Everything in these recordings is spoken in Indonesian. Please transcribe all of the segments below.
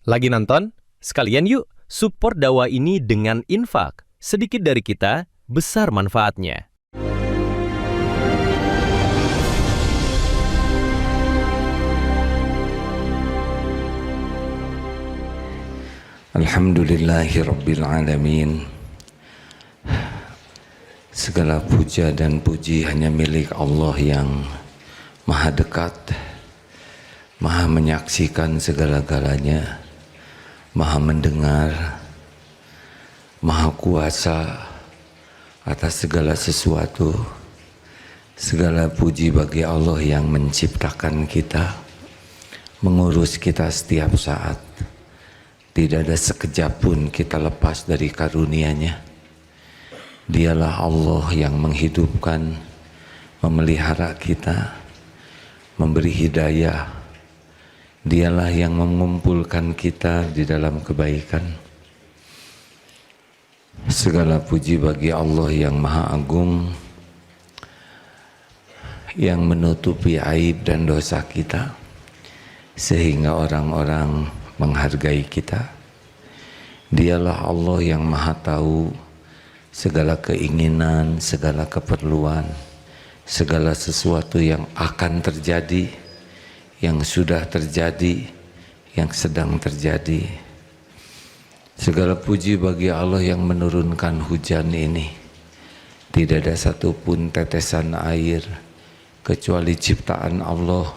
Lagi nonton? Sekalian yuk support dakwah ini dengan infak. Sedikit dari kita, besar manfaatnya. Alhamdulillahi Rabbil Alamin. Segala puja dan puji hanya milik Allah yang maha dekat, maha menyaksikan segala-galanya, maha mendengar, maha kuasa atas segala sesuatu. Segala puji bagi Allah yang menciptakan kita, mengurus kita setiap saat. Tidak ada sekejap pun kita lepas dari karunia-Nya. Dialah Allah yang menghidupkan, memelihara kita, memberi hidayah. Dialah yang mengumpulkan kita di dalam kebaikan. Segala puji bagi Allah yang Maha Agung, yang menutupi aib dan dosa kita, sehingga orang-orang menghargai kita. Dialah Allah yang Maha Tahu segala keinginan, segala keperluan, segala sesuatu yang akan terjadi, yang sudah terjadi, yang sedang terjadi. Segala puji bagi Allah yang menurunkan hujan ini. Tidak ada satupun tetesan air kecuali ciptaan Allah,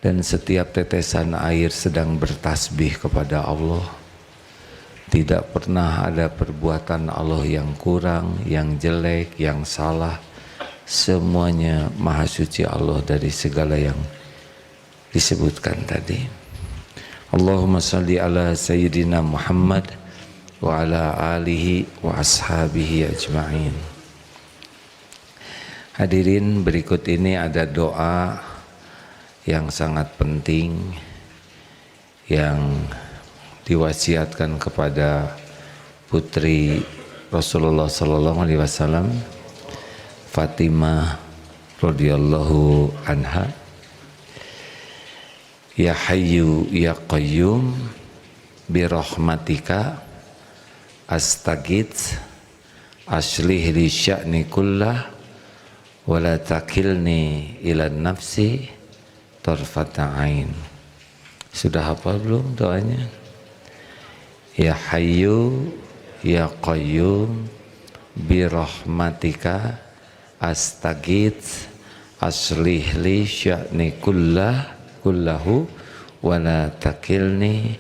dan setiap tetesan air sedang bertasbih kepada Allah. Tidak pernah ada perbuatan Allah yang kurang, yang jelek, yang salah. Semuanya maha suci Allah dari segala yang disebutkan tadi. Allahumma salli ala Sayyidina Muhammad wa ala alihi wa ashabihi ajma'in. Hadirin, berikut ini ada doa yang sangat penting yang diwasiatkan kepada putri Rasulullah sallallahu alaihi wasallam, Fatimah radhiyallahu anha. Ya Hayyu ya Qayyum bi rahmatika astaghits aslih li sya'ni kullah wa la takilni ila nafsi tarfata ain. Sudah hafal belum doanya? Ya Hayyu ya Qayyum bi rahmatika astaghits aslih li sya'ni kullahu wa la takilni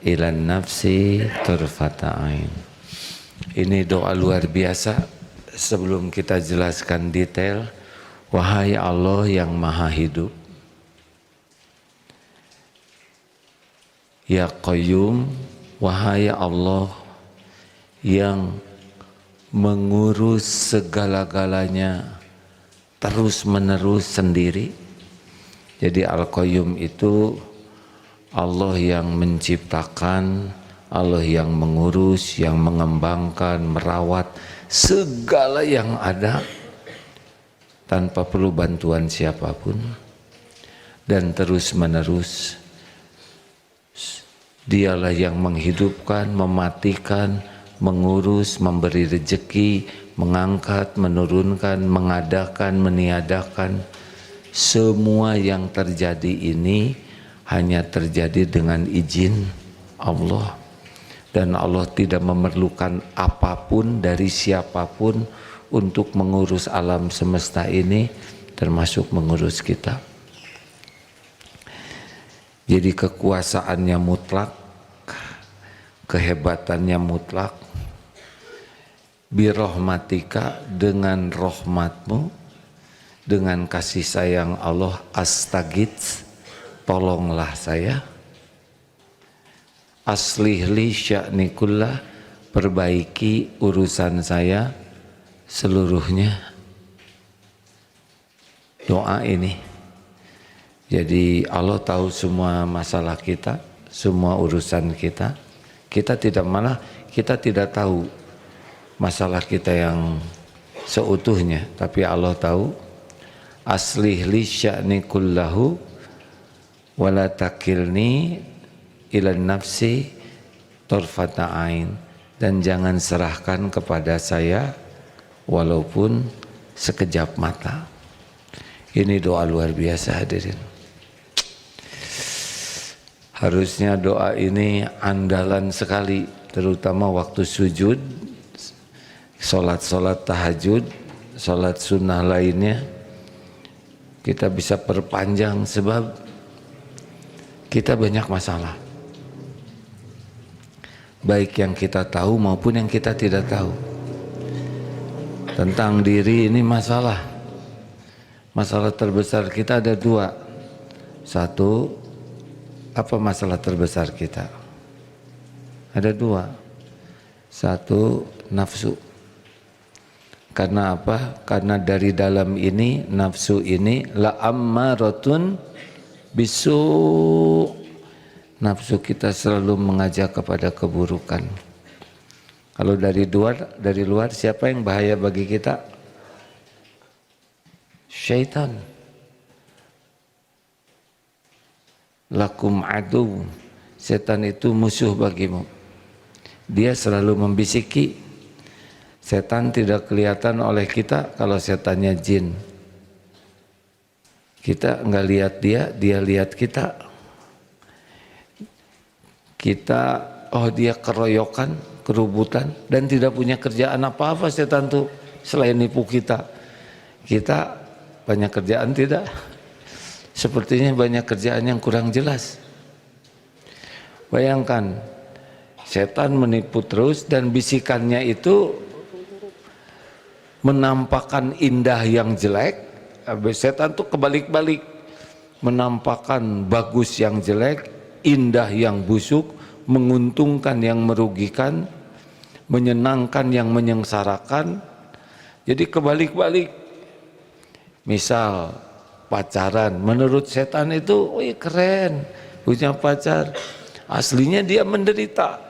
ila nafsi tarfata ain. Ini doa luar biasa. Sebelum kita jelaskan detail, wahai Allah yang maha hidup, ya Qayyum, wahai Allah yang mengurus segala-galanya terus menerus sendiri. Jadi Al-Qayyum itu Allah yang menciptakan, Allah yang mengurus, yang mengembangkan, merawat segala yang ada tanpa perlu bantuan siapapun, dan terus menerus. Dialah yang menghidupkan, mematikan, mengurus, memberi rezeki, mengangkat, menurunkan, mengadakan, meniadakan. Semua yang terjadi ini hanya terjadi dengan izin Allah. Dan Allah tidak memerlukan apapun dari siapapun untuk mengurus alam semesta ini, termasuk mengurus kita. Jadi kekuasaannya mutlak, kehebatannya mutlak. Birahmatika, dengan rahmatmu, dengan kasih sayang Allah, astaghits, tolonglah saya. Aslih li sya'ni kullah, perbaiki urusan saya seluruhnya. Doa ini. Jadi Allah tahu semua masalah kita, semua urusan kita. Kita tidak tahu masalah kita yang seutuhnya, tapi Allah tahu. Aslih li sya'ni kullahu wa la takilni ilan nafsi torfata ain, dan jangan serahkan kepada saya walaupun sekejap mata. Ini doa luar biasa hadirin. Harusnya doa ini andalan sekali, terutama waktu sujud, sholat tahajud, sholat sunnah lainnya. Kita bisa perpanjang sebab kita banyak masalah, baik yang kita tahu maupun yang kita tidak tahu. Tentang diri ini masalah terbesar kita ada dua. Satu, apa masalah terbesar kita? Ada dua. Satu, nafsu. Karena apa? Karena dari dalam ini, nafsu ini la ammaratun bisu. Nafsu kita selalu mengajak kepada keburukan. Kalau dari luar siapa yang bahaya bagi kita? Syaitan. Lakum adu. Setan itu musuh bagimu. Dia selalu membisiki. Setan tidak kelihatan oleh kita kalau setannya jin. Kita enggak lihat dia, dia lihat kita. Kita, oh dia keroyokan, kerubutan, dan tidak punya kerjaan apa-apa setan tuh selain nipu kita. Kita banyak kerjaan tidak? Sepertinya banyak kerjaan yang kurang jelas. Bayangkan, setan menipu terus dan bisikannya itu menampakkan indah yang jelek. Setan tuh kebalik-balik, menampakkan bagus yang jelek, indah yang busuk, menguntungkan yang merugikan, menyenangkan yang menyengsarakan. Jadi kebalik-balik. Misal pacaran, menurut setan itu wih keren punya pacar, aslinya dia menderita.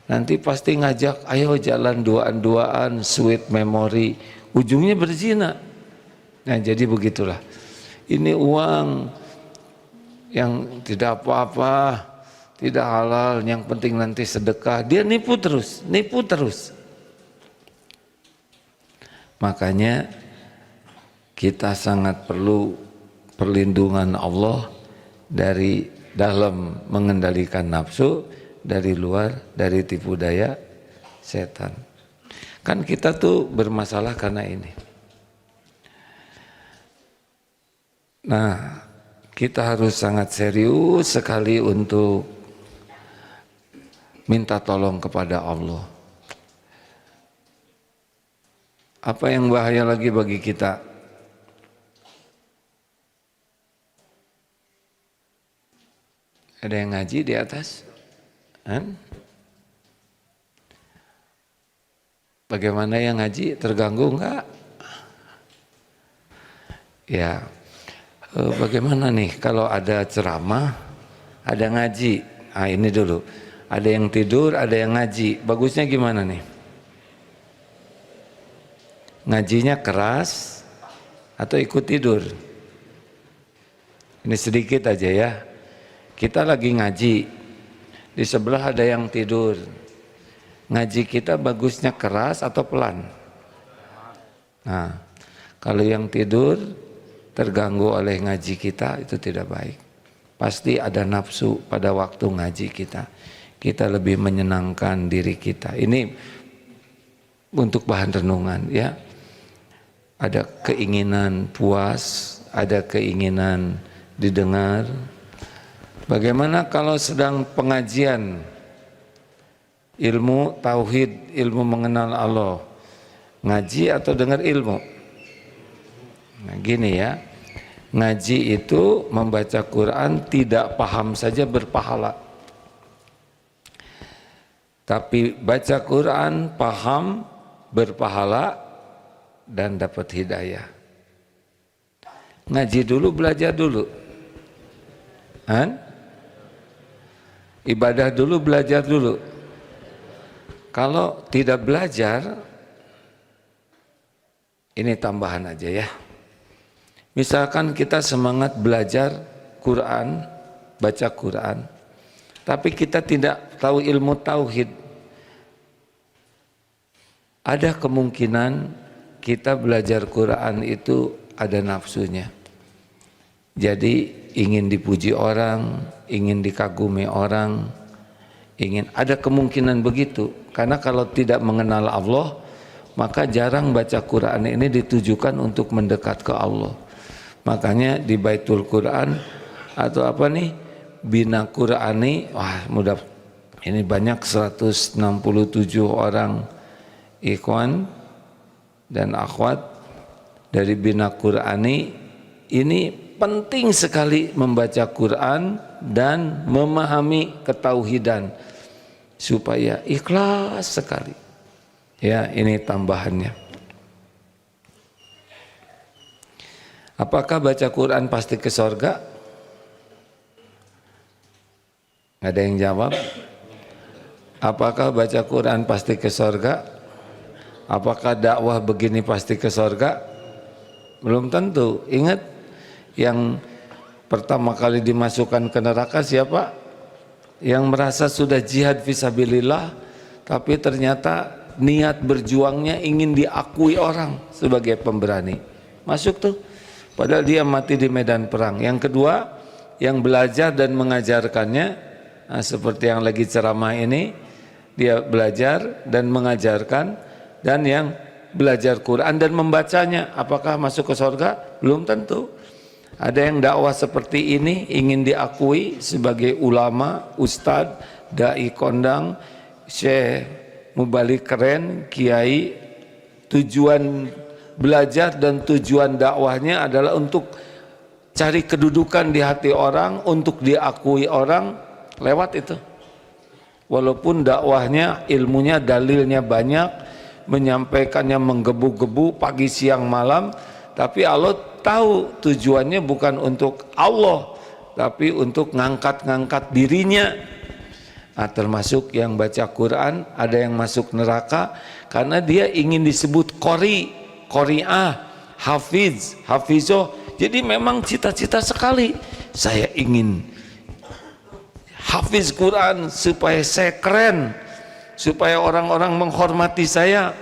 Nanti pasti ngajak ayo jalan duaan-duaan, sweet memory, ujungnya berzina. Nah jadi begitulah, ini uang yang tidak apa-apa, tidak halal, yang penting nanti sedekah, dia nipu terus. Makanya kita sangat perlu perlindungan Allah dari dalam mengendalikan nafsu, dari luar, dari tipu daya setan. Kan kita tuh bermasalah karena ini. Nah, kita harus sangat serius sekali untuk minta tolong kepada Allah. Apa yang bahaya lagi bagi kita? Ada yang ngaji di atas? Bagaimana yang ngaji? Terganggu enggak? Ya, bagaimana nih kalau ada ceramah, ada ngaji? Nah ini dulu, ada yang tidur, ada yang ngaji. Bagusnya gimana nih? Ngajinya keras atau ikut tidur? Ini sedikit aja ya. Kita lagi ngaji, di sebelah ada yang tidur. Ngaji kita bagusnya keras atau pelan? Nah, kalau yang tidur terganggu oleh ngaji kita, itu tidak baik. Pasti ada nafsu pada waktu ngaji kita. Kita lebih menyenangkan diri kita. Ini untuk bahan renungan ya. Ada keinginan puas, ada keinginan didengar. Bagaimana kalau sedang pengajian ilmu tauhid, ilmu mengenal Allah, ngaji atau dengar ilmu? Nah gini ya, ngaji itu membaca Quran tidak paham saja berpahala. Tapi baca Quran paham berpahala dan dapat hidayah. Ngaji dulu, belajar dulu. Ibadah dulu, belajar dulu. Kalau tidak belajar, ini tambahan aja ya. Misalkan kita semangat belajar Quran, baca Quran, tapi kita tidak tahu ilmu tauhid, ada kemungkinan kita belajar Quran itu ada nafsunya. Jadi ingin dipuji orang, ingin dikagumi orang, ada kemungkinan begitu. Karena kalau tidak mengenal Allah, maka jarang baca Quran ini ditujukan untuk mendekat ke Allah. Makanya di Baitul Quran atau apa nih, Bina Qurani, wah mudah, ini banyak 167 orang ikhwan dan akhwat dari Bina Qurani. Ini penting sekali membaca Quran dan memahami ketauhidan supaya ikhlas sekali. Ya, ini tambahannya. Apakah baca Quran pasti ke sorga? Nggak ada yang jawab. Apakah baca Quran pasti ke sorga? Apakah dakwah begini pasti ke sorga? Belum tentu. Ingat, yang pertama kali dimasukkan ke neraka siapa? Yang merasa sudah jihad fisabilillah, tapi ternyata niat berjuangnya ingin diakui orang sebagai pemberani. Masuk tuh. Padahal dia mati di medan perang. Yang kedua, yang belajar dan mengajarkannya, nah, seperti yang lagi ceramah ini, dia belajar dan mengajarkan, dan yang belajar Quran dan membacanya, apakah masuk ke surga? Belum tentu. Ada yang dakwah seperti ini ingin diakui sebagai ulama, ustadz, dai kondang, syekh, mubalik keren, kiai. Tujuan belajar dan tujuan dakwahnya adalah untuk cari kedudukan di hati orang, untuk diakui orang, lewat itu. Walaupun dakwahnya, ilmunya, dalilnya banyak, menyampaikannya menggebu-gebu pagi siang malam, tapi Allah tahu tujuannya bukan untuk Allah, tapi untuk ngangkat-ngangkat dirinya. Nah, termasuk yang baca Quran, ada yang masuk neraka karena dia ingin disebut qari'ah, hafiz, hafizoh. Jadi memang cita-cita sekali, saya ingin hafiz Quran supaya saya keren, supaya orang-orang menghormati saya,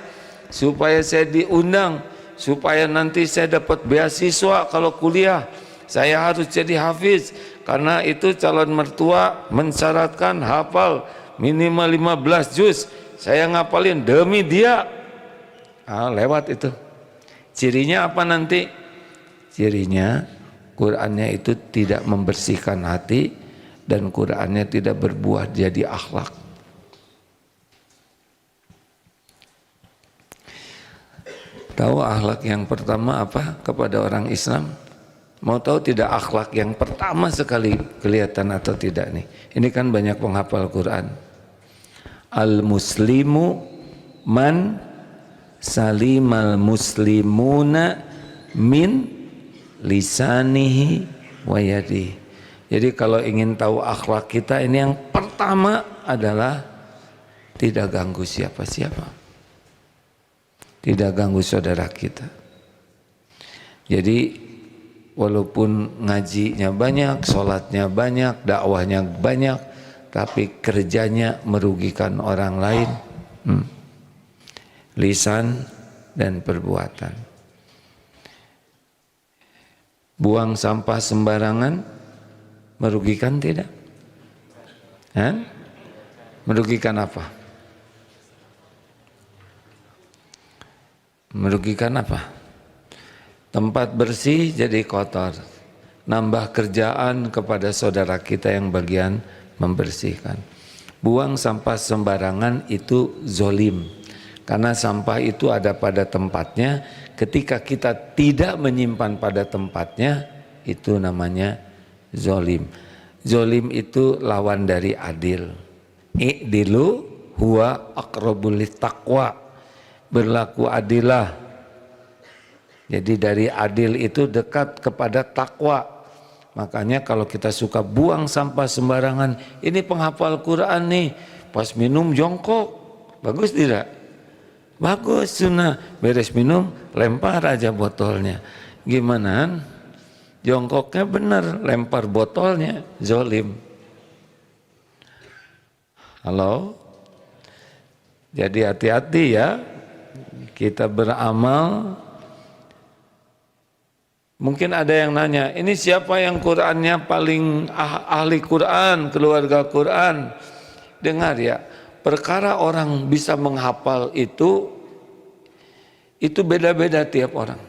supaya saya diundang, supaya nanti saya dapat beasiswa kalau kuliah. Saya harus jadi hafiz, karena itu calon mertua mensyaratkan hafal minimal 15 juz. Saya ngapalin demi dia. Lewat itu. Cirinya apa nanti? Cirinya Qur'annya itu tidak membersihkan hati, dan Qur'annya tidak berbuah jadi akhlak. Tahu akhlak yang pertama apa kepada orang Islam? Mau tahu tidak akhlak yang pertama sekali kelihatan atau tidak nih? Ini kan banyak penghafal Quran. Al-muslimu man salimal muslimuna min lisanihi wa yadihi. Jadi kalau ingin tahu akhlak kita, ini yang pertama adalah tidak ganggu siapa-siapa, tidak ganggu saudara kita. Jadi walaupun ngajinya banyak, sholatnya banyak, dakwahnya banyak, tapi kerjanya merugikan orang lain, lisan dan perbuatan. Buang sampah sembarangan merugikan tidak? Merugikan apa? Merugikan apa? Tempat bersih jadi kotor, nambah kerjaan kepada saudara kita yang bagian membersihkan. Buang sampah sembarangan itu zolim, karena sampah itu ada pada tempatnya. Ketika kita tidak menyimpan pada tempatnya, itu namanya zolim. Zolim itu lawan dari adil. I'dilu huwa aqrabul littaqwa. Berlaku adilah. Jadi dari adil itu dekat kepada takwa. Makanya kalau kita suka buang sampah sembarangan, ini penghafal Quran nih, pas minum jongkok, bagus tidak? Bagus, sunnah. Beres minum, lempar aja botolnya. Gimana? Jongkoknya benar, lempar botolnya, zolim. Halo? Jadi hati-hati ya, kita beramal. Mungkin ada yang nanya, ini siapa yang Qur'annya paling ahli Qur'an, keluarga Qur'an? Dengar ya, perkara orang bisa menghafal itu beda-beda tiap orang.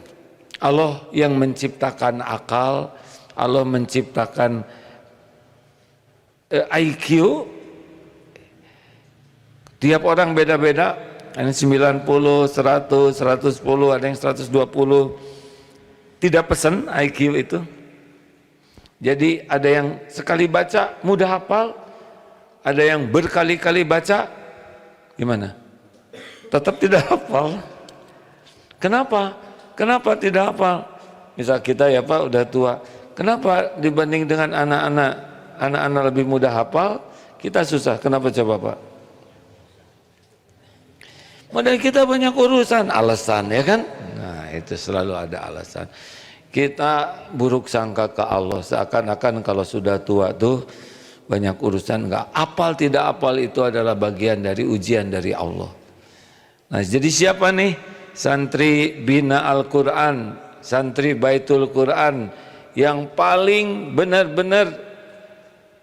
Allah yang menciptakan akal, Allah menciptakan IQ, tiap orang beda-beda. Ada yang 90, 100, 110, ada yang 120. Tidak pesan IQ itu. Jadi ada yang sekali baca mudah hafal, ada yang berkali-kali baca gimana? Tetap tidak hafal. Kenapa? Kenapa tidak hafal? Misal kita ya Pak udah tua. Kenapa dibanding dengan anak-anak lebih mudah hafal, kita susah. Kenapa coba Pak? Padahal kita banyak urusan, alasan ya kan? Nah itu selalu ada alasan. Kita buruk sangka ke Allah, seakan-akan kalau sudah tua tuh banyak urusan, enggak. Apal tidak apal itu adalah bagian dari ujian dari Allah. Nah jadi siapa nih? Santri Bina Al-Quran, santri Baitul Quran yang paling benar-benar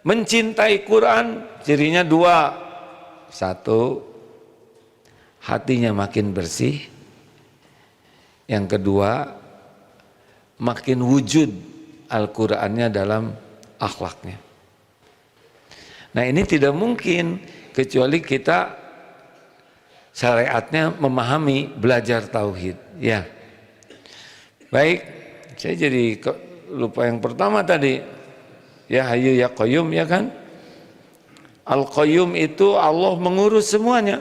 mencintai Quran, cirinya dua. Satu, hatinya makin bersih. Yang kedua, makin wujud Al-Qur'annya dalam akhlaknya. Nah ini tidak mungkin kecuali kita syariatnya memahami, belajar tauhid. Ya, baik. Saya jadi lupa yang pertama tadi. Ya Hayyu ya Qayyum ya kan. Al-Qayyum itu Allah mengurus semuanya.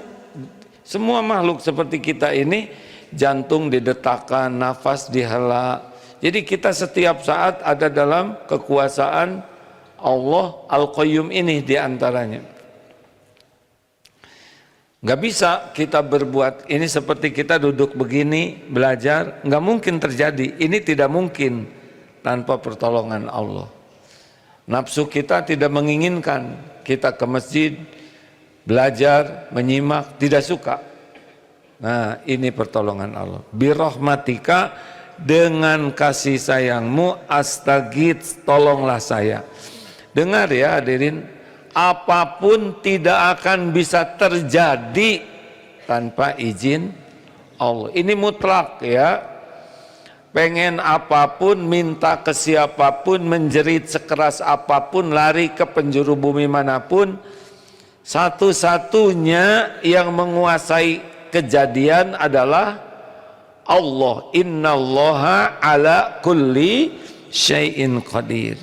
Semua makhluk seperti kita ini, jantung didetakkan, nafas dihela. Jadi kita setiap saat ada dalam kekuasaan Allah Al-Qayyum ini diantaranya. Nggak bisa kita berbuat ini seperti kita duduk begini belajar, nggak mungkin terjadi. Ini tidak mungkin tanpa pertolongan Allah. Nafsu kita tidak menginginkan kita ke masjid, belajar, menyimak, tidak suka. Nah ini pertolongan Allah. Birahmatika, dengan kasih sayangmu, astagits, tolonglah saya. Dengar ya hadirin, apapun tidak akan bisa terjadi tanpa izin Allah. Ini mutlak ya. Pengen apapun, minta ke siapapun, menjerit sekeras apapun, lari ke penjuru bumi manapun, satu-satunya yang menguasai kejadian adalah Allah. Innallaha ala kulli syai'in qadir.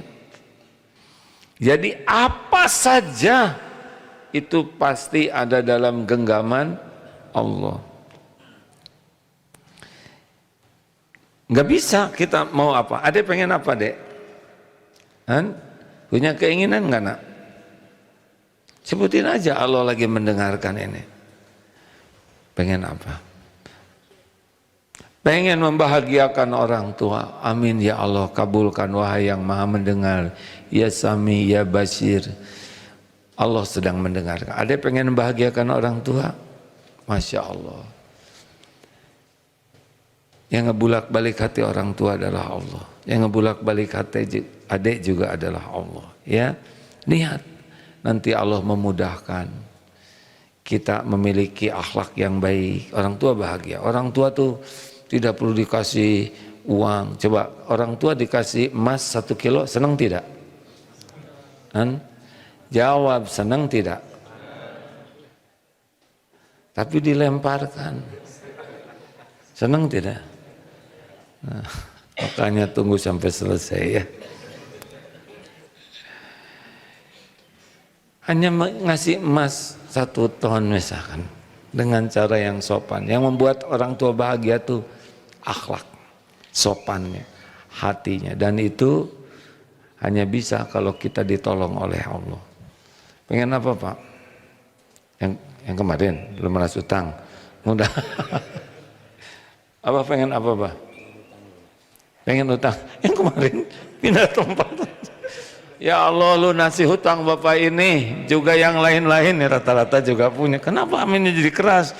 Jadi apa saja itu pasti ada dalam genggaman Allah. Nggak bisa kita mau apa. Adek pengen apa dek? Punya keinginan nggak nak? Sebutin aja, Allah lagi mendengarkan ini. Pengen apa? Pengen membahagiakan orang tua. Amin ya Allah, kabulkan wahai yang maha mendengar. Ya Sami, ya Basir. Allah sedang mendengarkan. Adek pengen membahagiakan orang tua? Masya Allah. Yang ngebulak-balik hati orang tua adalah Allah. Yang ngebulak-balik hati adik juga adalah Allah. Ya, lihat nanti Allah memudahkan kita memiliki akhlak yang baik. Orang tua bahagia. Orang tua tuh tidak perlu dikasih uang. Coba orang tua dikasih emas 1 kilo, senang tidak? Jawab, senang tidak? Tapi dilemparkan. Senang tidak? Nah, makanya tunggu sampai selesai ya. Hanya ngasih emas 1 ton misalkan, dengan cara yang sopan. Yang membuat orang tua bahagia tuh akhlak, sopannya, hatinya. Dan itu hanya bisa kalau kita ditolong oleh Allah. Pengen apa Pak? Yang kemarin belum merasa utang. Mudah. Apa pengen apa Pak? Pengen utang. Yang kemarin pindah tempat. Ya Allah, lunasi hutang bapak ini, juga yang lain-lain ya, rata-rata juga punya. Kenapa aminnya jadi keras?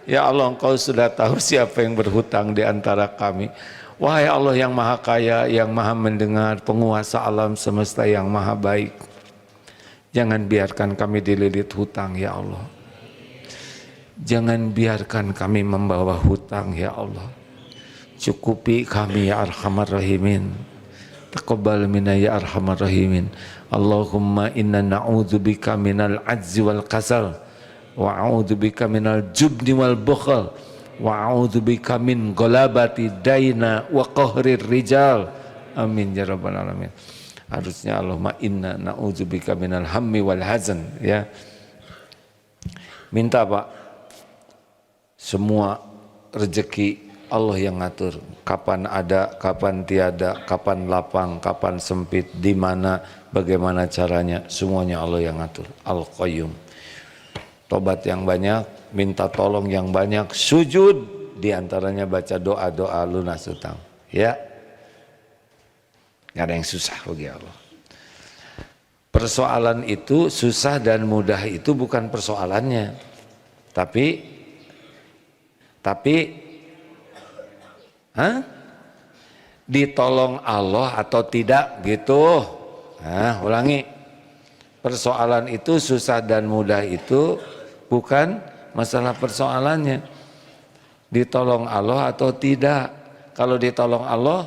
Ya Allah, engkau sudah tahu siapa yang berhutang di antara kami. Wahai Allah yang maha kaya, yang maha mendengar, penguasa alam semesta yang maha baik. Jangan biarkan kami dililit hutang ya Allah. Jangan biarkan kami membawa hutang ya Allah. Cukupi kami ya Arhamar Rahimin. Taqabbal minna ya Arhamar Rahimin. Allahumma inna na'udzubika minal ajzi wal kasal wa a'udzubika minal jubni wal bukhl wa a'udzubika min ghalabati daina wa qahrir rijal. Amin ya rabbal alamin. Harusnya Allahumma inna na'udzubika minal hammi wal hazan ya. Minta Pak, semua rezeki Allah yang ngatur, kapan ada, kapan tiada, kapan lapang, kapan sempit, di mana, bagaimana caranya, semuanya Allah yang ngatur. Al-Qayyum. Tobat yang banyak, minta tolong yang banyak, sujud, diantaranya baca doa-doa lunas hutang. Ya, nggak ada yang susah bagi Allah. Persoalan itu susah dan mudah itu bukan persoalannya, tapi ditolong Allah atau tidak gitu. Ulangi, persoalan itu susah dan mudah itu bukan masalah persoalannya, ditolong Allah atau tidak. Kalau ditolong Allah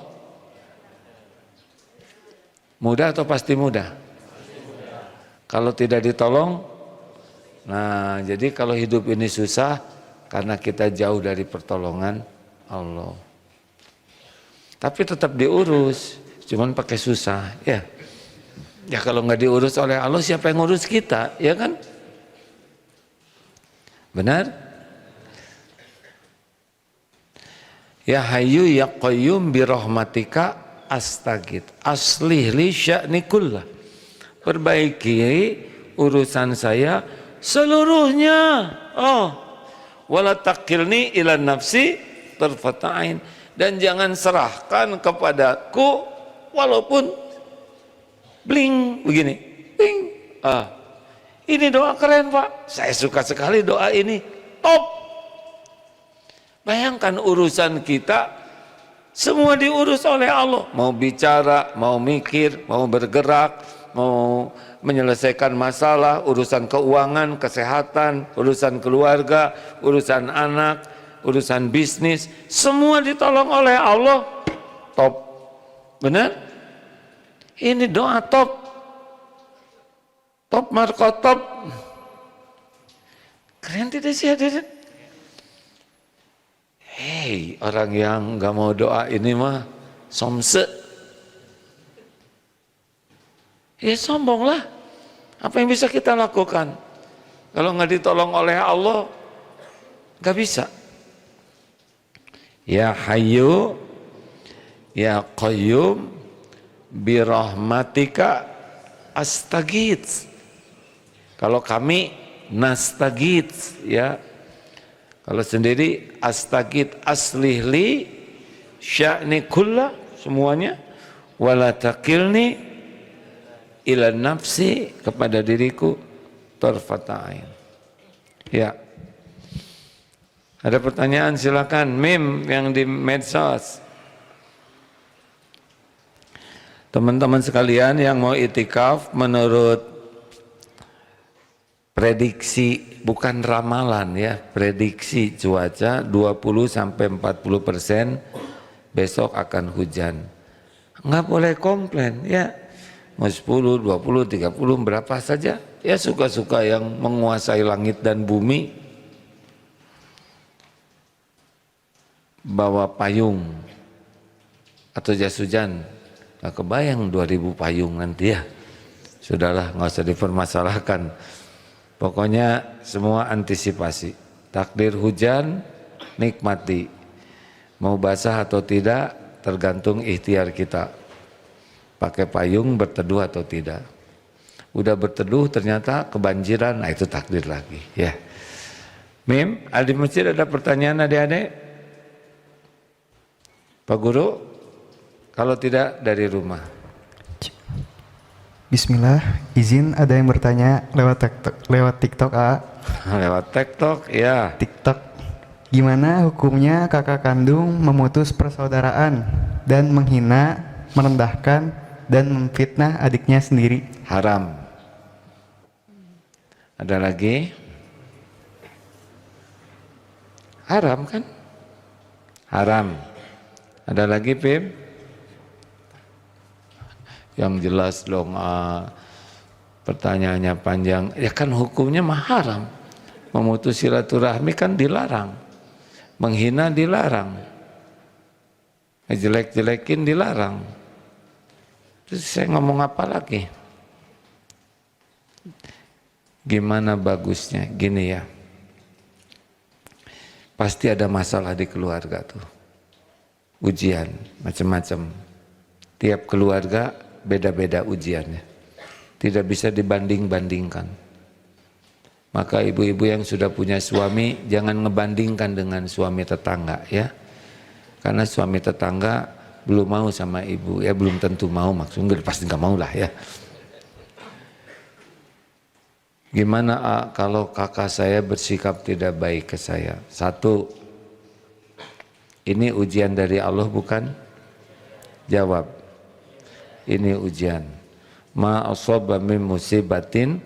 mudah atau pasti mudah? Kalau tidak ditolong, nah jadi kalau hidup ini susah karena kita jauh dari pertolongan Allah. Tapi tetap diurus, cuman pakai susah, ya. Ya kalau nggak diurus oleh Allah, siapa yang ngurus kita, ya kan? Benar? Ya Hayyu ya Qayyum bi rahmatika astagith, aslih li sya'ni kullah. Perbaiki urusan saya seluruhnya. Wala taqilni ila nafsi tarfata'ain. Dan jangan serahkan kepadaku walaupun bling begini, bling. Ini doa keren Pak, saya suka sekali doa ini, top. Bayangkan urusan kita semua diurus oleh Allah. Mau bicara, mau mikir, mau bergerak, mau menyelesaikan masalah, urusan keuangan, kesehatan, urusan keluarga, urusan anak, urusan bisnis, semua ditolong oleh Allah. Top. Benar? Ini doa top. Top marko top. Keren tidak sih hadirin? Hei, orang yang nggak mau doa ini mah somse. Ya sombonglah. Apa yang bisa kita lakukan? Kalau nggak ditolong oleh Allah, nggak bisa. Ya Hayyu ya Qayyum bi rahmatika astagits. Kalau kami nastagits ya. Kalau sendiri astagit aslih li sya'ni kullah, semuanya, wala taqilni ila nafsi, kepada diriku tarfata'ain. Ya. Ada pertanyaan silakan, Mim yang di medsos. Teman-teman sekalian yang mau itikaf, menurut prediksi, bukan ramalan ya, prediksi cuaca 20-40% besok akan hujan. Nggak boleh komplain ya, mau 10, 20, 30 berapa saja ya, suka-suka yang menguasai langit dan bumi. Bawa payung atau jas hujan, nggak kebayang 2000 payung nanti ya. Sudahlah, nggak usah dipermasalahkan. Pokoknya semua antisipasi. Takdir hujan, nikmati. Mau basah atau tidak tergantung ikhtiar kita. Pakai payung, berteduh atau tidak. Udah berteduh ternyata kebanjiran, nah itu takdir lagi ya. Mim, di masjid ada pertanyaan adik-adik? Pak Guru, kalau tidak dari rumah. Bismillah, izin ada yang bertanya lewat TikTok, Lewat TikTok, ya. TikTok. Gimana hukumnya kakak kandung memutus persaudaraan dan menghina, merendahkan, dan memfitnah adiknya sendiri? Haram. Ada lagi? Haram kan? Haram. Ada lagi, Pim? Yang jelas dong, pertanyaannya panjang. Ya kan hukumnya mah haram. Memutus silaturahmi kan dilarang. Menghina dilarang. Ngejelek-jelekin dilarang. Terus saya ngomong apa lagi? Gimana bagusnya? Gini ya. Pasti ada masalah di keluarga tuh. Ujian, macam-macam. Tiap keluarga beda-beda ujiannya. Tidak bisa dibanding-bandingkan. Maka ibu-ibu yang sudah punya suami, jangan ngebandingkan dengan suami tetangga ya. Karena suami tetangga belum mau sama ibu, ya belum tentu mau, maksudnya pasti nggak mau lah ya. Gimana kalau kakak saya bersikap tidak baik ke saya? Satu, ini ujian dari Allah bukan? Jawab. Ini ujian. Ma asaba min musibatin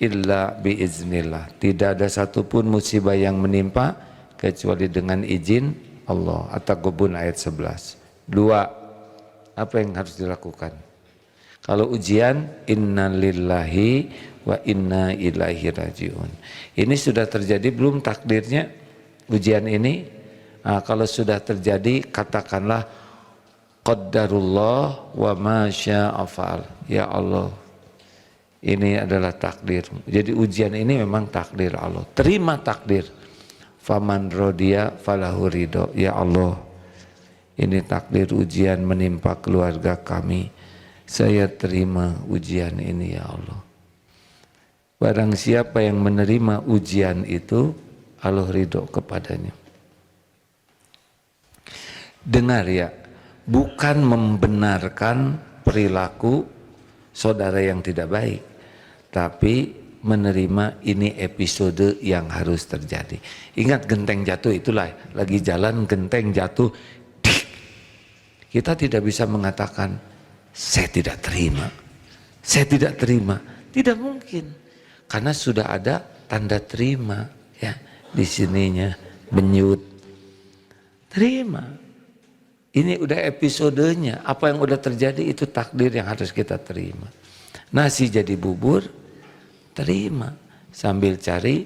illa biiznillah. Tidak ada satupun musibah yang menimpa kecuali dengan izin Allah. At-Taghabun ayat 11. Dua, apa yang harus dilakukan? Kalau ujian, inna lillahi wa inna ilaihi rajiun. Ini sudah terjadi belum takdirnya ujian ini? Nah, kalau sudah terjadi, katakanlah Qaddarullah wa ma syaa fa'al. Ya Allah, ini adalah takdir. Jadi ujian ini memang takdir Allah. Terima takdir. Faman rodiya falahu ridho. Ya Allah, ini takdir ujian menimpa keluarga kami. Saya terima ujian ini ya Allah. Barang siapa yang menerima ujian itu, Allah ridho kepadanya. Dengar ya, bukan membenarkan perilaku saudara yang tidak baik, tapi menerima ini episode yang harus terjadi. Ingat genteng jatuh, itulah lagi jalan genteng jatuh. Kita tidak bisa mengatakan saya tidak terima, saya tidak terima. Tidak mungkin, karena sudah ada tanda terima ya di sininya, benyut. Terima. Ini udah episodenya, apa yang udah terjadi itu takdir yang harus kita terima. Nasi jadi bubur, terima. Sambil cari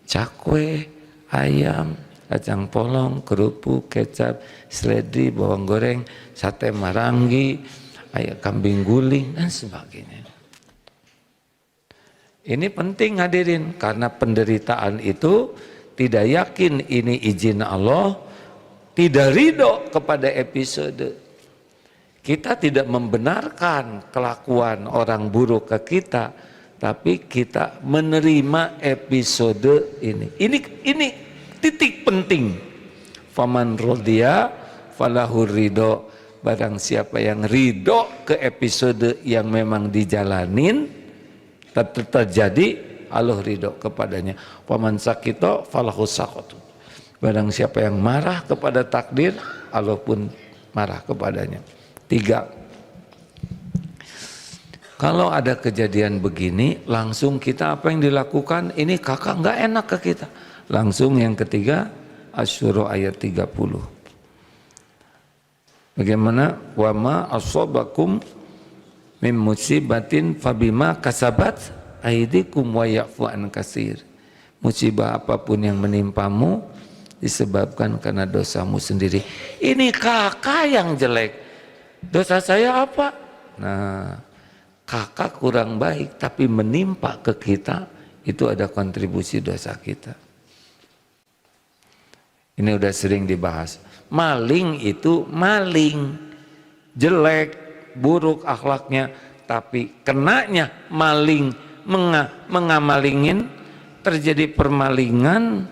cakwe, ayam, kacang polong, kerupuk, kecap, seledri, bawang goreng, sate marangi, ayam kambing guling, dan sebagainya. Ini penting hadirin, karena penderitaan itu tidak yakin ini izin Allah, tidak ridho kepada episode. Kita tidak membenarkan kelakuan orang buruk ke kita, tapi kita menerima episode ini. Ini titik penting. Faman rodiya falahu ridho. Barang siapa yang ridho ke episode yang memang dijalanin, terjadi, Allah ridho kepadanya. Faman sakito falahu sakotu. Barang siapa yang marah kepada takdir, Allah pun marah kepadanya. 3. Kalau ada kejadian begini, langsung kita apa yang dilakukan? Ini kakak nggak enak ke kita. Langsung yang ketiga, Asy-Syura ayat 30. Bagaimana? Wa ma asabakum min musibatin fabima kasabat aydikum wa ya'fu an katsir. Musibah apapun yang menimpamu disebabkan karena dosamu sendiri. Ini kakak yang jelek. Dosa saya apa? Nah, kakak kurang baik tapi menimpa ke kita, itu ada kontribusi dosa kita. Ini udah sering dibahas. Maling itu maling, jelek, buruk akhlaknya, tapi kenanya maling, mengamalingin, terjadi permalingan,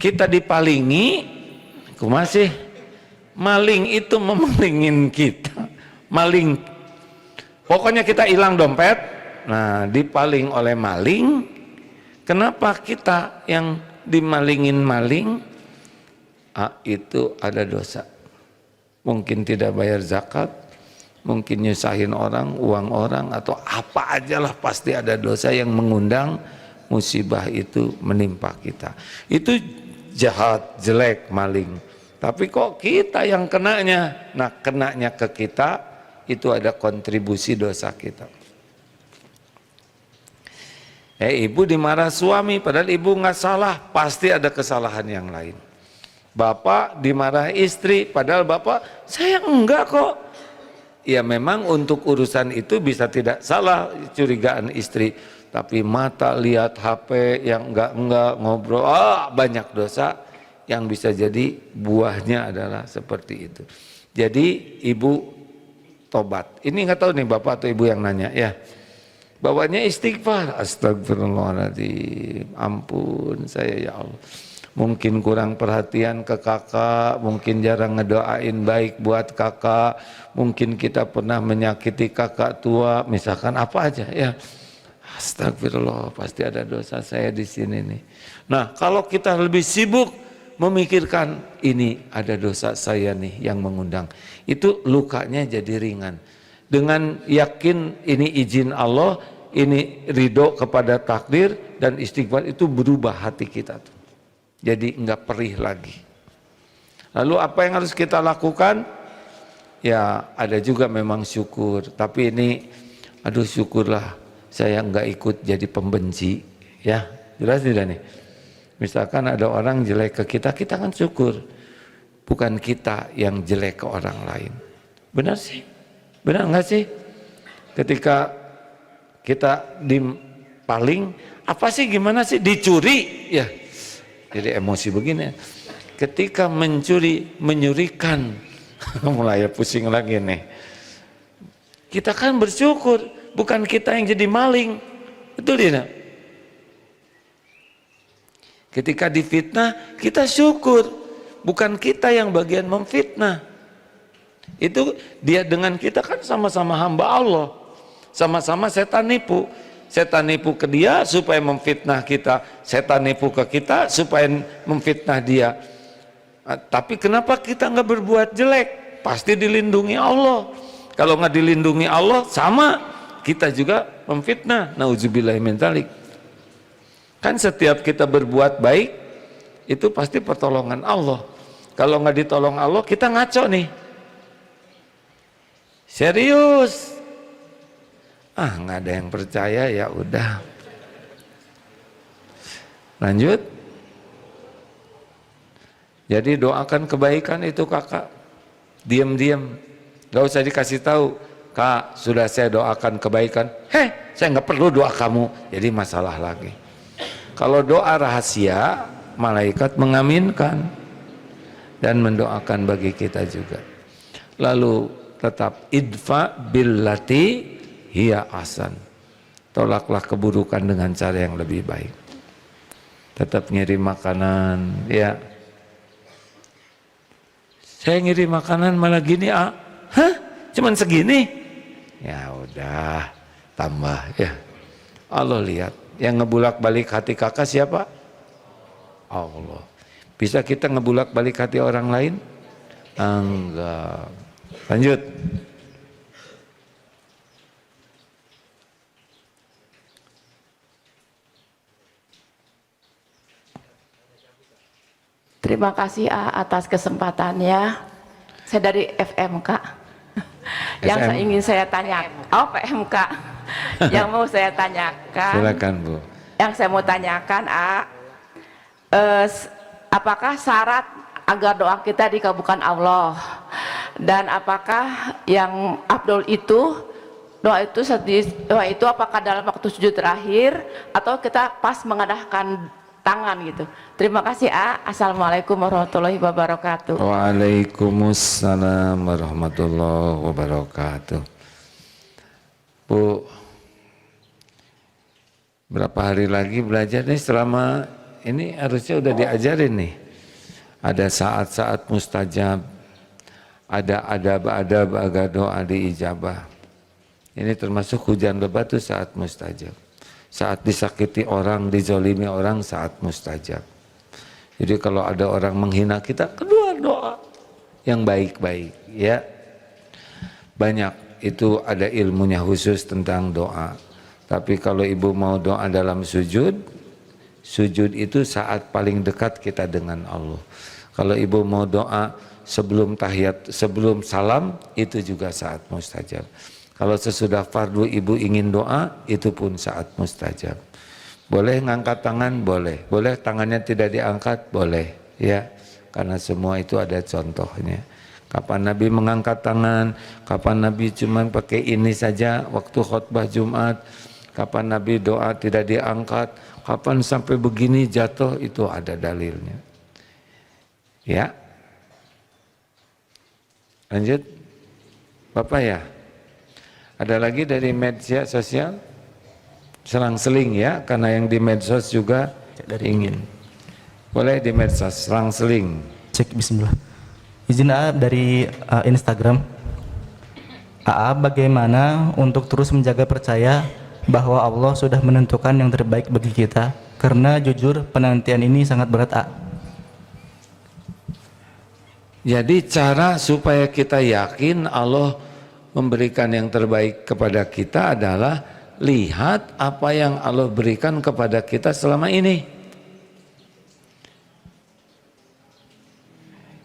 kita dipalingi, masih maling itu memalingin kita, maling Pokoknya kita hilang dompet, nah dipaling oleh maling. Kenapa kita yang dimalingin maling? Itu ada dosa. Mungkin tidak bayar zakat, mungkin nyusahin orang, uang orang, atau apa aja lah, pasti ada dosa yang mengundang musibah itu menimpa kita. Itu jahat, jelek, maling. Tapi kok kita yang kenanya? Nah, kenanya ke kita, itu ada kontribusi dosa kita. Ibu dimarah suami, padahal ibu nggak salah, pasti ada kesalahan yang lain. Bapak dimarah istri, padahal bapak, saya enggak kok. Ya memang untuk urusan itu bisa tidak salah curigaan istri, tapi mata lihat HP yang enggak ngobrol, banyak dosa yang bisa jadi buahnya adalah seperti itu. Jadi ibu tobat. Ini nggak tahu nih bapak atau ibu yang nanya ya. Bawanya istighfar, astagfirullahaladzim, ampun saya ya Allah. Mungkin kurang perhatian ke kakak, mungkin jarang ngedoain baik buat kakak, mungkin kita pernah menyakiti kakak tua, misalkan apa aja ya. Astagfirullah, pasti ada dosa saya di sini nih. Nah, kalau kita lebih sibuk memikirkan ini ada dosa saya nih yang mengundang, itu lukanya jadi ringan. Dengan yakin ini izin Allah, ini ridho kepada takdir dan istighfar, itu berubah hati kita tuh. Jadi enggak perih lagi. Lalu apa yang harus kita lakukan? Ya ada juga memang syukur, tapi ini aduh syukurlah saya enggak ikut jadi pembenci. Ya jelas tidak nih? Misalkan ada orang jelek ke kita, kita kan syukur. Bukan kita yang jelek ke orang lain. Benar sih? Benar enggak sih? Ketika kita dipaling, apa sih gimana sih? Dicuri? Ya. Jadi emosi begini, ketika mencuri, menyurikan, mulai pusing lagi nih. Kita kan bersyukur, bukan kita yang jadi maling, betul tidak? Ketika difitnah, kita syukur, bukan kita yang bagian memfitnah. Itu dia dengan kita kan sama-sama hamba Allah, sama-sama setan nipu. Setan nipu ke dia supaya memfitnah kita, setan nipu ke kita supaya memfitnah dia. Tapi kenapa kita nggak berbuat jelek? Pasti dilindungi Allah. Kalau nggak dilindungi Allah, sama kita juga memfitnah. Nauzubillahi min dzalik. Kan setiap kita berbuat baik itu pasti pertolongan Allah. Kalau nggak ditolong Allah, kita ngaco nih. Serius. Nggak ada yang percaya, ya udah. Lanjut. Jadi doakan kebaikan itu kakak. Diam-diam, nggak usah dikasih tahu. Kak, sudah saya doakan kebaikan. Saya nggak perlu doa kamu. Jadi masalah lagi. Kalau doa rahasia, malaikat mengaminkan dan mendoakan bagi kita juga. Lalu tetap idfa billati hiya ahsan. Tolaklah keburukan dengan cara yang lebih baik. Tetap ngirim makanan, ya. Saya ngirim makanan malah gini, cuman segini? Ya udah, tambah ya. Allah lihat, yang ngebulak-balik hati kakak siapa? Allah. Bisa kita ngebulak-balik hati orang lain? Enggak. Lanjut. Terima kasih atas kesempatannya. Saya dari FMK. Yang ingin saya tanya, PMK. Yang mau saya tanyakan. Silakan Bu. Yang saya mau tanyakan, apakah syarat agar doa kita dikabulkan Allah? Dan apakah yang afdol itu doa itu apakah dalam waktu sujud terakhir atau kita pas mengadahkan tangan gitu. Terima kasih Assalamualaikum warahmatullahi wabarakatuh. Waalaikumsalam warahmatullahi wabarakatuh. Bu, berapa hari lagi belajar nih? Selama ini harusnya udah diajarin nih. Ada saat-saat mustajab, ada adab-adab agar doa diijabah. Ini termasuk hujan lebat itu saat mustajab. Saat disakiti orang, dizolimi orang, saat mustajab. Jadi kalau ada orang menghina kita, kedua doa yang baik-baik, ya. Banyak itu ada ilmunya khusus tentang doa. Tapi kalau ibu mau doa dalam sujud, sujud itu saat paling dekat kita dengan Allah. Kalau ibu mau doa sebelum tahiyat, sebelum salam, itu juga saat mustajab. Kalau sesudah fardu ibu ingin doa, itu pun saat mustajab. Boleh ngangkat tangan? Boleh. Boleh tangannya tidak diangkat? Boleh. Ya, karena semua itu ada contohnya. Kapan Nabi mengangkat tangan? Kapan Nabi cuman pakai ini saja waktu khutbah Jumat? Kapan Nabi doa tidak diangkat? Kapan sampai begini jatuh? Itu ada dalilnya. Ya. Lanjut. Bapak ya. Ada lagi dari media sosial? Selang-seling ya, karena yang di medsos juga ingin. Boleh di medsos, selang-seling. Cek bismillah. Izin AA dari Instagram. AA bagaimana untuk terus menjaga percaya bahwa Allah sudah menentukan yang terbaik bagi kita, karena jujur penantian ini sangat berat AA. Jadi cara supaya kita yakin Allah memberikan yang terbaik kepada kita adalah lihat apa yang Allah berikan kepada kita selama ini.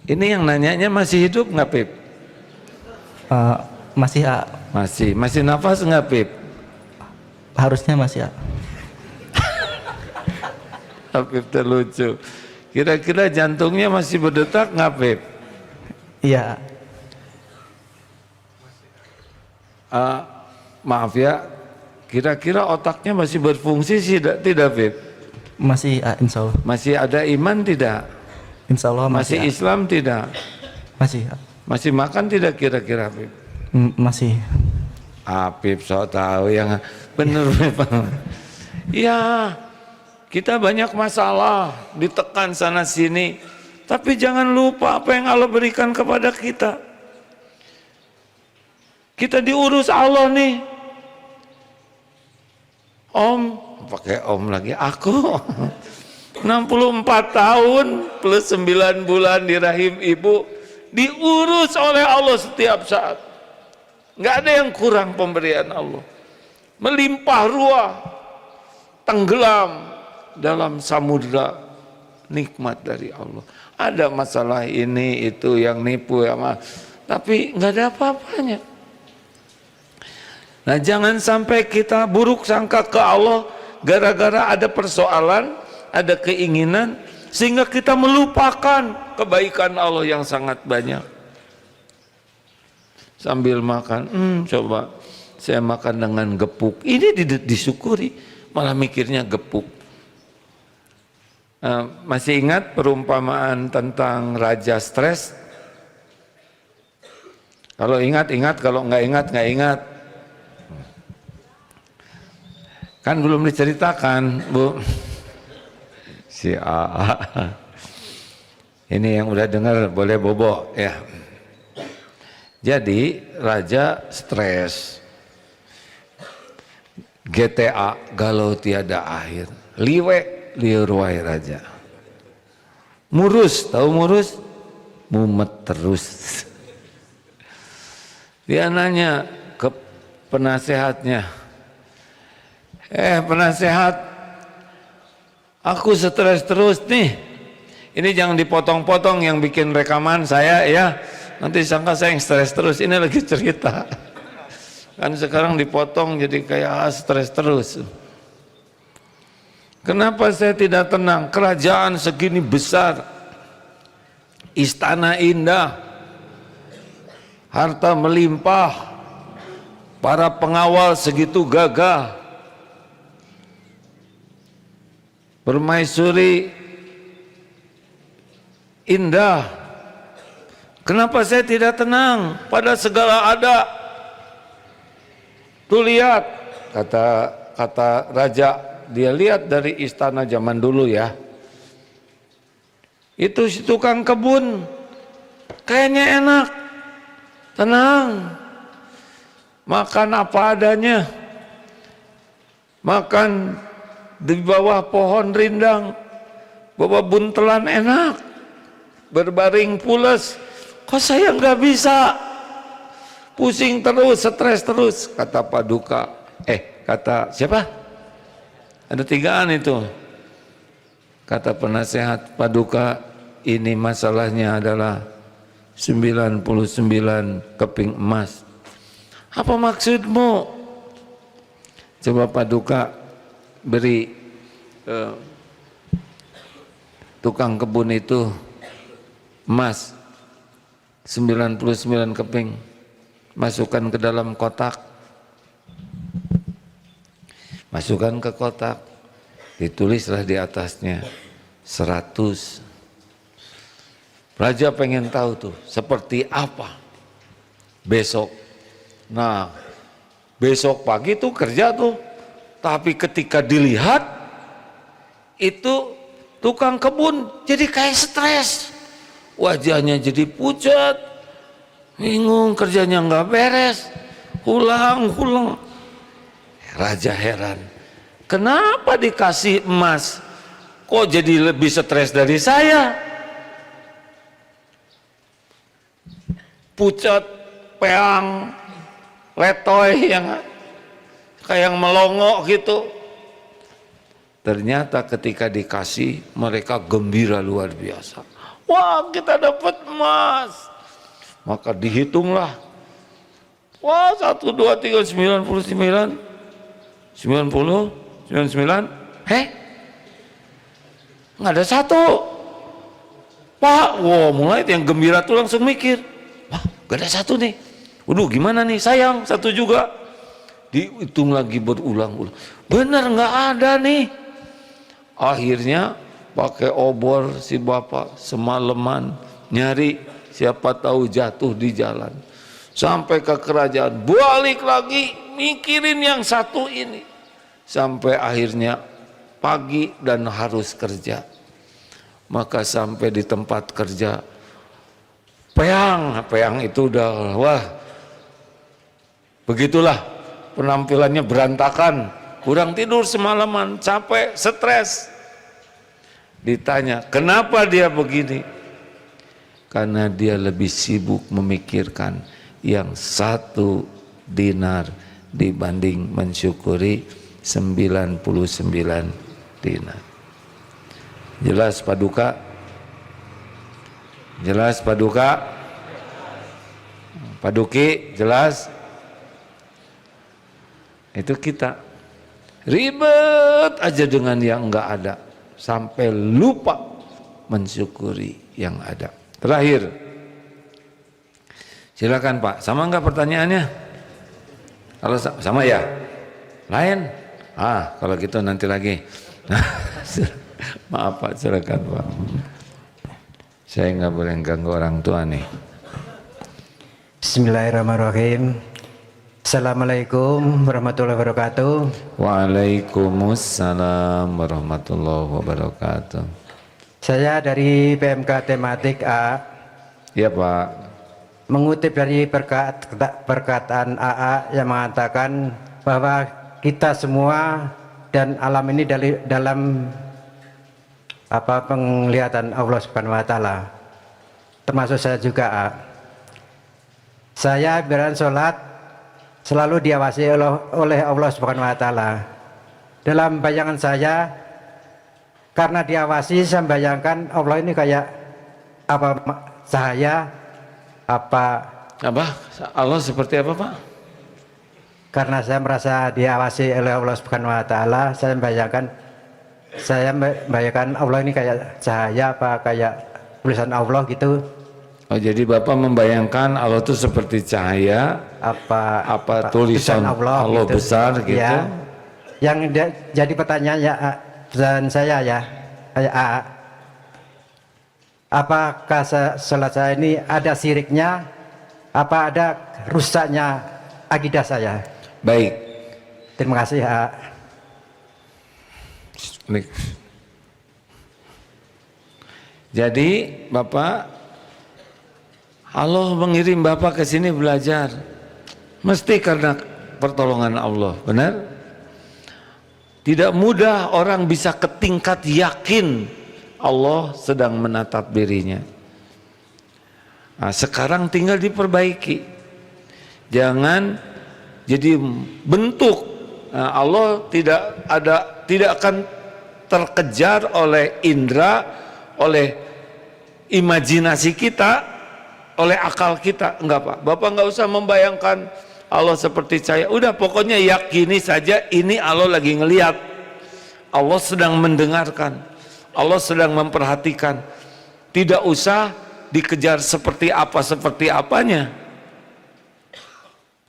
Ini yang nanyanya masih hidup nggak Pip? Masih AA. Masih nafas nggak Pip? Harusnya masih AA. Pip terlucu. Kira-kira jantungnya masih berdetak nggak Pip? Iya. Maaf ya. Kira-kira otaknya masih berfungsi tidak Pip? Masih insya Allah. Masih ada iman tidak? Insya Allah Masih masih. Islam tidak? Masih. Masih makan tidak kira-kira Pip? Masih. Pip so tahu yang bener Pip. Ya, kita banyak masalah, ditekan sana sini. Tapi jangan lupa apa yang Allah berikan kepada kita. Kita diurus Allah nih. Om, pakai om lagi, aku 64 tahun plus 9 bulan di rahim ibu, diurus oleh Allah setiap saat. Nggak ada yang kurang pemberian Allah. Melimpah ruah, tenggelam dalam samudra nikmat dari Allah. Ada masalah ini itu yang nipu ya mah, tapi nggak ada apa-apanya. Nah, jangan sampai kita buruk sangka ke Allah gara-gara ada persoalan, ada keinginan, sehingga kita melupakan kebaikan Allah yang sangat banyak. Sambil makan, coba saya makan dengan gepuk, ini disyukuri, malah mikirnya gepuk. Masih ingat perumpamaan tentang raja stres? Kalau ingat, kalau nggak ingat. Kan belum diceritakan, Bu. Si AA. Ini yang udah dengar boleh bobo ya. Jadi raja stres. GTA galau tiada akhir. Liwe liur wae raja. Murus, tahu murus? Mumet terus. Dia nanya ke penasehatnya. Penasehat, aku stres terus nih. Ini jangan dipotong-potong yang bikin rekaman saya ya. Nanti sangka saya yang stres terus. Ini lagi cerita. Kan sekarang dipotong jadi kayak stres terus. Kenapa saya tidak tenang? Kerajaan segini besar, istana indah, harta melimpah, para pengawal segitu gagah, permaisuri indah. Kenapa saya tidak tenang pada segala ada? Tuh lihat, kata raja, dia lihat dari istana zaman dulu ya. Itu si tukang kebun, kayaknya enak, tenang. makan apa adanya, makan di bawah pohon rindang, bawa buntelan enak, berbaring pules. Kok saya nggak bisa? Pusing terus, stres terus, kata Paduka. Kata siapa? Ada tigaan itu. Kata penasehat Paduka, ini masalahnya adalah 99 keping emas. Apa maksudmu? Coba Paduka beri tukang kebun itu emas 99 keping, masukkan ke dalam kotak, masukkan ke kotak, ditulislah di atasnya 100. Raja pengen tahu tuh seperti apa besok. Nah, besok pagi tuh kerja tuh, tapi ketika dilihat itu tukang kebun jadi kayak stres, wajahnya jadi pucat, bingung, kerjanya nggak beres, ulang. Raja heran, kenapa dikasih emas kok jadi lebih stres dari saya? Pucat, peang, letoy, yang kayak melongo gitu. Ternyata ketika dikasih mereka gembira luar biasa. Wah, kita dapat emas. Maka dihitunglah. Wah, 1, 2, 3, 99, 90, 99. Nggak ada satu. Pak, wow, mulai yang gembira tuh langsung mikir, wah, nggak ada satu nih. Waduh, gimana nih, sayang, satu juga. Dihitung lagi berulang-ulang, bener nggak ada nih. Akhirnya pakai obor si bapak semalaman nyari, siapa tahu jatuh di jalan. Sampai ke kerajaan, balik lagi mikirin yang satu ini. Sampai akhirnya pagi dan harus kerja. Maka sampai di tempat kerja, peang itu udah, wah, begitulah penampilannya berantakan, kurang tidur semalaman, capek, stres. Ditanya, kenapa dia begini? Karena dia lebih sibuk memikirkan yang 1 dinar dibanding mensyukuri 99 dinar. Jelas Paduka? Jelas Paduka? Paduki, jelas? Itu kita ribet aja dengan yang enggak ada, sampai lupa mensyukuri yang ada. Terakhir, silakan Pak, sama enggak pertanyaannya? Kalau sama ya? Lain? Kalau gitu nanti lagi. Maaf Pak, silakan Pak. Saya nggak boleh ganggu orang tua nih. Bismillahirrahmanirrahim. Assalamualaikum warahmatullahi wabarakatuh. Waalaikumsalam warahmatullahi wabarakatuh. Saya dari PMK Tematik A. Iya Pak. Mengutip dari perkataan AA yang mengatakan bahwa kita semua dan alam ini dalam penglihatan Allah Subhanahu wa taala. Termasuk saya juga A. Saya berani sholat selalu diawasi oleh Allah Subhanahu wa taala. Dalam bayangan saya, karena diawasi, saya membayangkan Allah ini kayak apa, cahaya apa Allah seperti apa Pak? Karena saya merasa diawasi oleh Allah Subhanahu wa taala, saya membayangkan Allah ini kayak cahaya apa kayak tulisan Allah gitu. Oh, jadi Bapak membayangkan Allah itu seperti cahaya, apa tulisan Allah gitu, besar gitu. Ya. Yang jadi pertanyaan ya, dan saya ya, apakah sholat saya ini ada syiriknya, apa ada rusaknya akidah saya? Baik. Terima kasih Jadi Bapak, Allah mengirim Bapak ke sini belajar. Mesti karena pertolongan Allah, benar? Tidak mudah orang bisa ke tingkat yakin Allah sedang menatap dirinya. Nah, sekarang tinggal diperbaiki. Jangan jadi bentuk. Nah, Allah tidak akan terkejar oleh indera, oleh imajinasi kita, oleh akal kita. Enggak, Pak. Bapak enggak usah membayangkan Allah seperti saya. Udah, pokoknya yakini saja ini Allah lagi ngelihat. Allah sedang mendengarkan. Allah sedang memperhatikan. Tidak usah dikejar seperti apanya.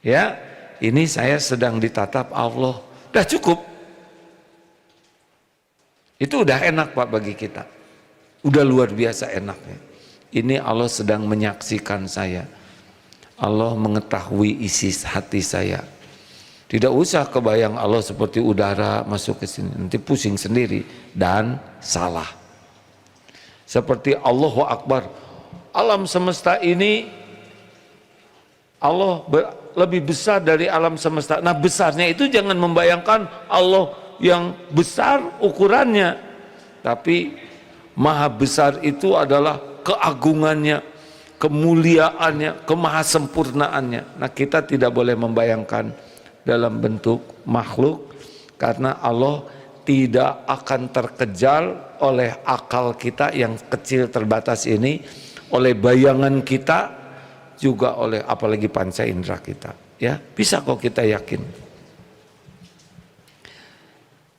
Ya, ini saya sedang ditatap Allah. Udah cukup. Itu udah enak, Pak, bagi kita. Udah luar biasa enaknya. Ini Allah sedang menyaksikan saya. Allah mengetahui isi hati saya. Tidak usah kebayang Allah seperti udara masuk ke sini, nanti pusing sendiri dan salah. Seperti Allahu Akbar, alam semesta ini Allah lebih besar dari alam semesta. Nah, besarnya itu jangan membayangkan Allah yang besar ukurannya, tapi maha besar itu adalah keagungannya, kemuliaannya, kemahasempurnaannya. Nah, kita tidak boleh membayangkan dalam bentuk makhluk, karena Allah tidak akan terkejar oleh akal kita yang kecil terbatas ini, oleh bayangan kita, juga oleh apalagi panca indera kita. Ya, bisa kok kita yakin.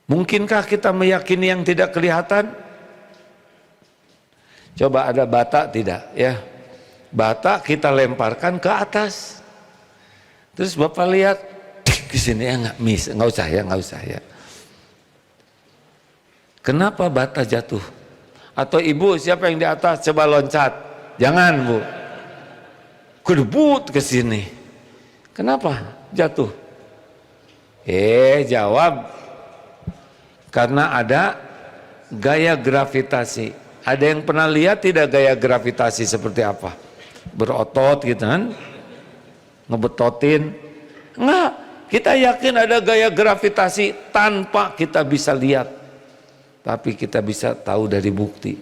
Mungkinkah kita meyakini yang tidak kelihatan? Coba ada bata tidak? Ya, bata kita lemparkan ke atas. Terus Bapak lihat ke sini, ya nggak usah ya. Kenapa bata jatuh? Atau ibu, siapa yang di atas? Coba loncat. Jangan, Bu. Kedebut ke sini. Kenapa jatuh? Jawab. Karena ada gaya gravitasi. Ada yang pernah lihat tidak gaya gravitasi seperti apa? Berotot gitu kan? Ngebetotin. Enggak, kita yakin ada gaya gravitasi tanpa kita bisa lihat. Tapi kita bisa tahu dari bukti.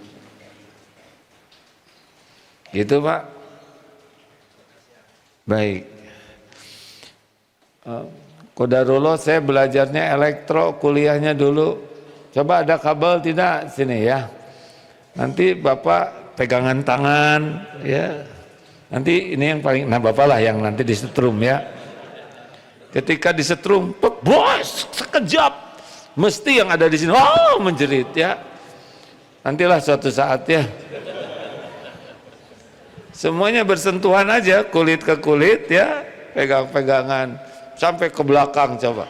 Gitu, Pak. Baik. Qadarullah, saya belajarnya elektro, kuliahnya dulu. Coba ada kabel tidak? Sini ya. Nanti Bapak pegangan tangan ya. Nanti ini yang paling, nah Bapak lah yang nanti disetrum ya. Ketika disetrum, bos, sekejap. Mesti yang ada di sini, oh menjerit ya. Nantilah suatu saat ya. Semuanya bersentuhan aja, kulit ke kulit ya, pegang-pegangan. Sampai ke belakang coba.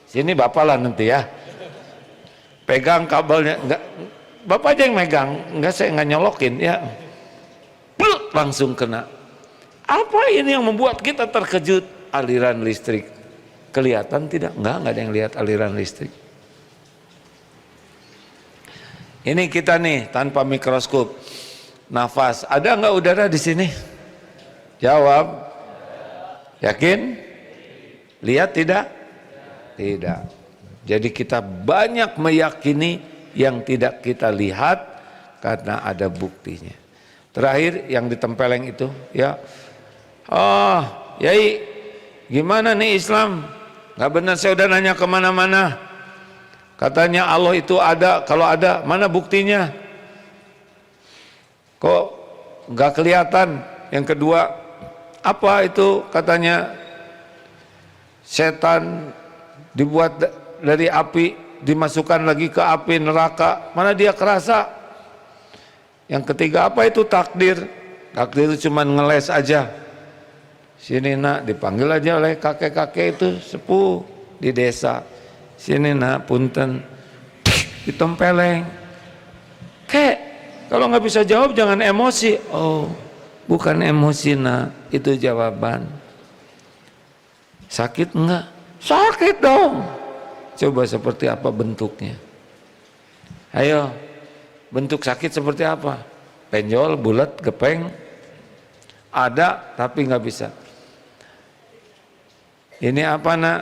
Sini Bapak lah nanti ya. Pegang kabelnya, enggak, Bapak aja yang megang, enggak, saya enggak nyolokin ya. Bluk, langsung kena. Apa ini yang membuat kita terkejut? Aliran listrik. Kelihatan tidak? Enggak ada yang lihat aliran listrik. Ini kita nih tanpa mikroskop. Nafas, ada enggak udara di sini? Jawab. Yakin? Lihat tidak? Tidak. Jadi kita banyak meyakini yang tidak kita lihat karena ada buktinya. Terakhir yang ditempeleng itu ya. Oh, Yai, gimana nih Islam? Gak benar, saya udah nanya kemana-mana. Katanya Allah itu ada, kalau ada mana buktinya? Kok gak kelihatan? Yang kedua, apa itu katanya? Setan dibuat dari api, dimasukkan lagi ke api neraka. Mana dia kerasa? Yang ketiga, apa itu takdir? Takdir itu cuma ngeles aja. Sini nak, dipanggil aja oleh kakek-kakek itu sepuh di desa. Sini nak, punten, ditempeleng. Kek, kalau nggak bisa jawab jangan emosi. Oh, bukan emosi nak, itu jawaban. Sakit enggak? Sakit dong. Coba seperti apa bentuknya? Ayo, bentuk sakit seperti apa? Penjol, bulat, gepeng. Ada tapi nggak bisa. Ini apa nak?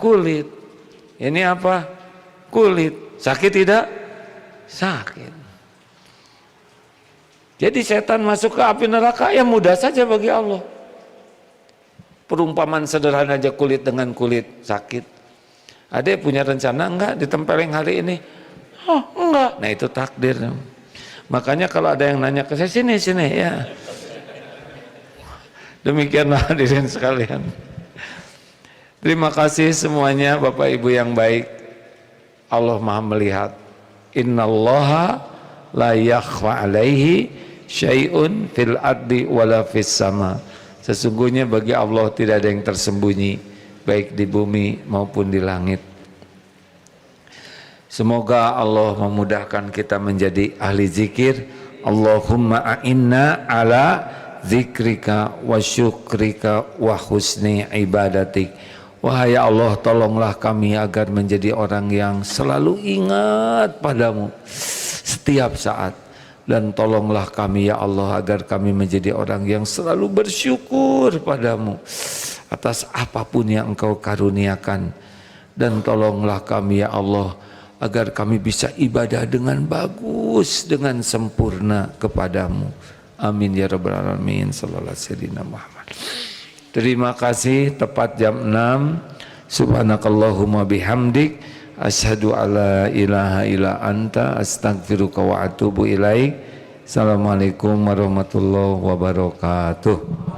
Kulit. Ini apa? Kulit. Sakit tidak? Sakit. Jadi setan masuk ke api neraka ya mudah saja bagi Allah. Perumpamaan sederhana aja, kulit dengan kulit sakit. Ada punya rencana enggak ditempeleng hari ini? Oh enggak. Nah itu takdir. Makanya kalau ada yang nanya ke saya, sini ya. Demikianlah hadirin sekalian. Terima kasih semuanya Bapak Ibu yang baik. Allah Maha melihat. Innallaha la yakhfa alaihi syai'un fil ardi wala fis sama. Sesungguhnya bagi Allah tidak ada yang tersembunyi baik di bumi maupun di langit. Semoga Allah memudahkan kita menjadi ahli zikir. Allahumma a'inna ala zikrika wa syukrika wa husni ibadatik. Wahai Allah, tolonglah kami agar menjadi orang yang selalu ingat padamu setiap saat. Dan tolonglah kami ya Allah agar kami menjadi orang yang selalu bersyukur padamu atas apapun yang Engkau karuniakan. Dan tolonglah kami ya Allah agar kami bisa ibadah dengan bagus, dengan sempurna kepadamu. Amin ya rabbal alamin. Sallallahu alaihi Muhammad. Terima kasih. Tepat jam 6. Subhanakallahumma bihamdik asyhadu alla ilaha illa anta astaghfiruka wa atubu ilaik. Assalamualaikum warahmatullahi wabarakatuh.